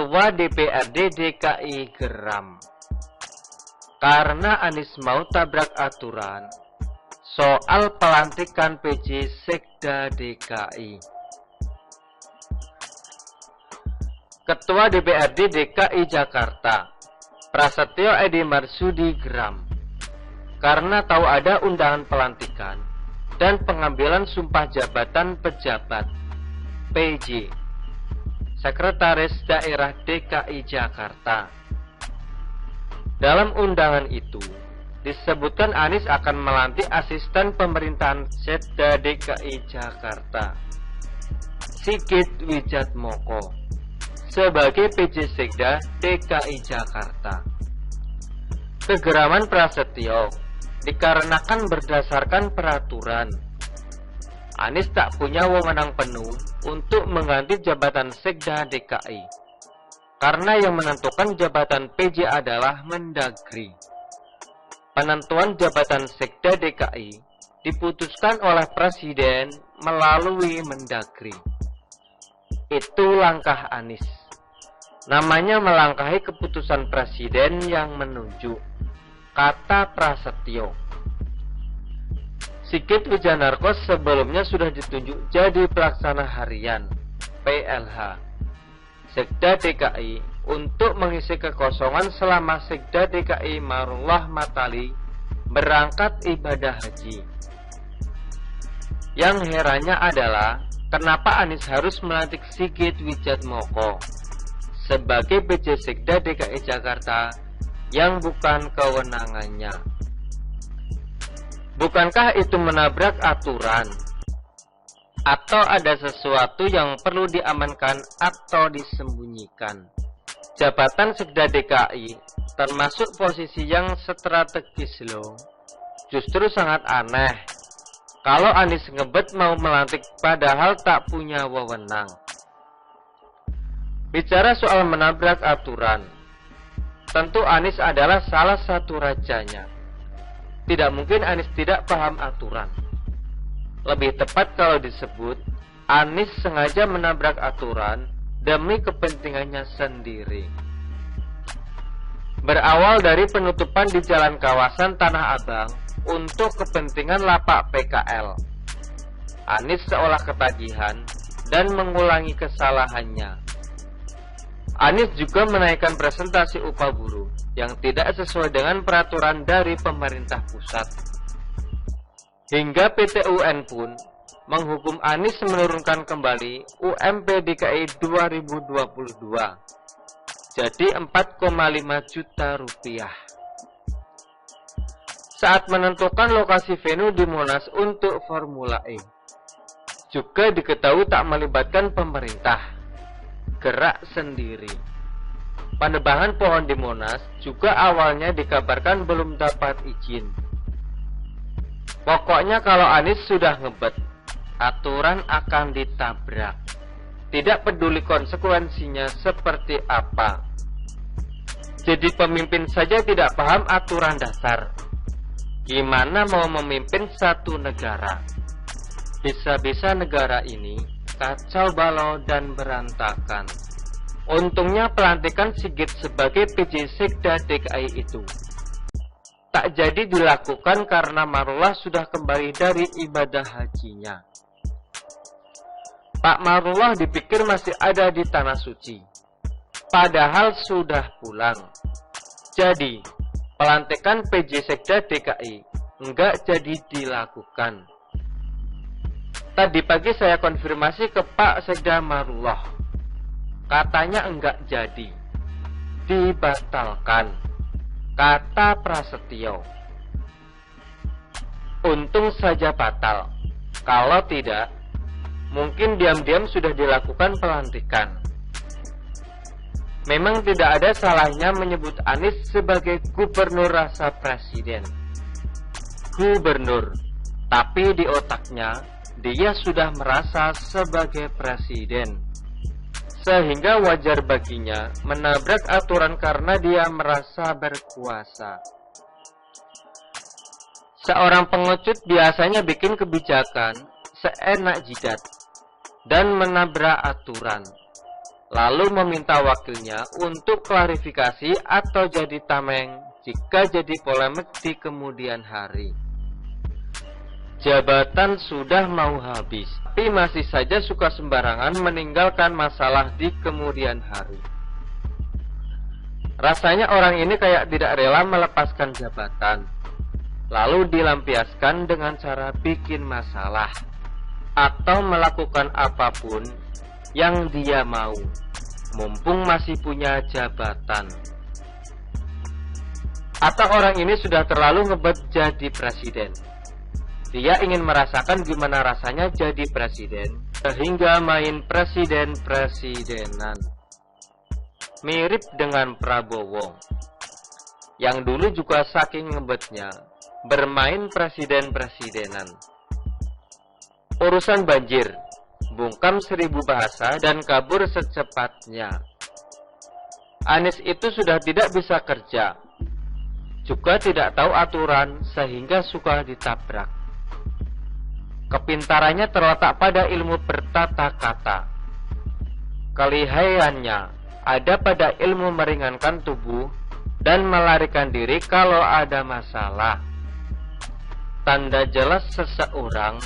Ketua DPRD DKI geram karena Anies mau tabrak aturan soal pelantikan PJ Sekda DKI. Ketua DPRD DKI Jakarta, Prasetyo Edy Marsudi geram karena tahu ada undangan pelantikan dan pengambilan sumpah jabatan pejabat PJ Sekretaris Daerah DKI Jakarta. Dalam undangan itu disebutkan Anies akan melantik asisten pemerintahan Sekda DKI Jakarta Sigit Wijatmoko sebagai PJ Sekda DKI Jakarta. Kegeraman Prasetyo dikarenakan berdasarkan peraturan Anies tak punya wewenang penuh untuk mengganti jabatan Sekda DKI karena yang menentukan jabatan PJ adalah Mendagri. Penentuan jabatan Sekda DKI diputuskan oleh Presiden melalui Mendagri. Itu langkah Anies. Namanya melangkahi keputusan Presiden yang menunjuk, kata Prasetyo. Sigit Wijatmoko sebelumnya sudah ditunjuk jadi pelaksana harian PLH Sekda DKI untuk mengisi kekosongan selama Sekda DKI Marullah Matali berangkat ibadah haji. Yang herannya adalah kenapa Anies harus melantik Sigit Wijatmoko sebagai PJ Sekda DKI Jakarta yang bukan kewenangannya. Bukankah itu menabrak aturan? Atau ada sesuatu yang perlu diamankan atau disembunyikan? Jabatan Sekda DKI termasuk posisi yang strategis loh. Justru sangat aneh kalau Anies ngebet mau melantik padahal tak punya wewenang. Bicara soal menabrak aturan, tentu Anies adalah salah satu rajanya. Tidak mungkin Anies tidak paham aturan. Lebih tepat kalau disebut Anies sengaja menabrak aturan demi kepentingannya sendiri. Berawal dari penutupan di jalan kawasan Tanah Abang untuk kepentingan lapak PKL, Anies seolah ketagihan dan mengulangi kesalahannya. Anies juga menaikkan presentasi upah buruh yang tidak sesuai dengan peraturan dari pemerintah pusat. Hingga PT UN pun menghukum Anies menurunkan kembali UMP DKI 2022 jadi 4,5 juta rupiah. Saat menentukan lokasi venue di Monas untuk Formula E, juga diketahui tak melibatkan pemerintah, gerak sendiri. Penebangan pohon di Monas juga awalnya dikabarkan belum dapat izin. Pokoknya kalau Anies sudah ngebet, aturan akan ditabrak. Tidak peduli konsekuensinya seperti apa. Jadi pemimpin saja tidak paham aturan dasar. Gimana mau memimpin satu negara? Bisa-bisa negara ini kacau balau dan berantakan. Untungnya pelantikan Sigit sebagai PJ Sekda DKI itu tak jadi dilakukan karena Marullah sudah kembali dari ibadah hajinya. Pak Marullah dipikir masih ada di Tanah Suci, padahal sudah pulang. Jadi pelantikan PJ Sekda DKI enggak jadi dilakukan. Tadi pagi saya konfirmasi ke Pak Sekda Marullah. Katanya enggak jadi. Dibatalkan, kata Prasetyo. Untung saja batal. Kalau tidak, mungkin diam-diam sudah dilakukan pelantikan. Memang tidak ada salahnya menyebut Anies sebagai gubernur rasa presiden. Gubernur, tapi di otaknya dia sudah merasa sebagai presiden. Sehingga wajar baginya menabrak aturan karena dia merasa berkuasa. Seorang pengecut biasanya bikin kebijakan seenak jidat dan menabrak aturan. lalu meminta wakilnya untuk klarifikasi atau jadi tameng jika jadi polemik di kemudian hari. Jabatan sudah mau habis, tapi masih saja suka sembarangan meninggalkan masalah di kemudian hari. Rasanya orang ini kayak tidak rela melepaskan jabatan, lalu dilampiaskan dengan cara bikin masalah atau melakukan apapun yang dia mau, mumpung masih punya jabatan. Atau orang ini sudah terlalu ngebet jadi presiden. Dia ingin merasakan gimana rasanya jadi presiden, sehingga main presiden-presidenan. Mirip dengan Prabowo, yang dulu juga saking ngebetnya bermain presiden-presidenan. Urusan banjir, bungkam 1000 bahasa dan kabur secepatnya. Anies itu sudah tidak bisa kerja, juga tidak tahu aturan sehingga suka ditabrak. Kepintarannya terletak pada ilmu bertata kata. Kelihayannya ada pada ilmu meringankan tubuh dan melarikan diri kalau ada masalah. Tanda jelas seseorang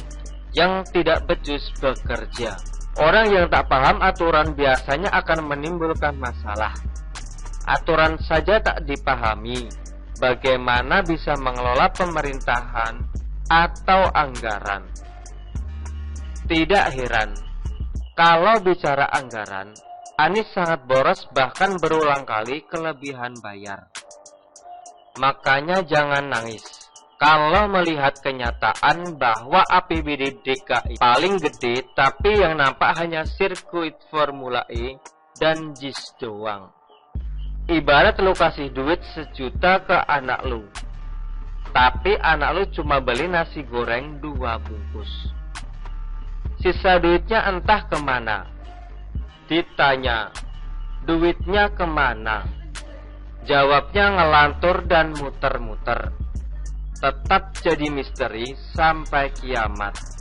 yang tidak becus bekerja. Orang yang tak paham aturan biasanya akan menimbulkan masalah. Aturan saja tak dipahami, bagaimana bisa mengelola pemerintahan atau anggaran? Tidak heran kalau bicara anggaran, Anies sangat boros, bahkan berulang kali kelebihan bayar. Makanya jangan nangis kalau melihat kenyataan bahwa APBD DKI paling gede, tapi yang nampak hanya sirkuit Formula E dan JIS doang. Ibarat lu kasih duit 1 juta ke anak lu, tapi anak lu cuma beli nasi goreng 2 bungkus. Sisa duitnya entah kemana. Ditanya, duitnya kemana? Jawabnya ngelantur dan muter-muter. Tetap jadi misteri sampai kiamat.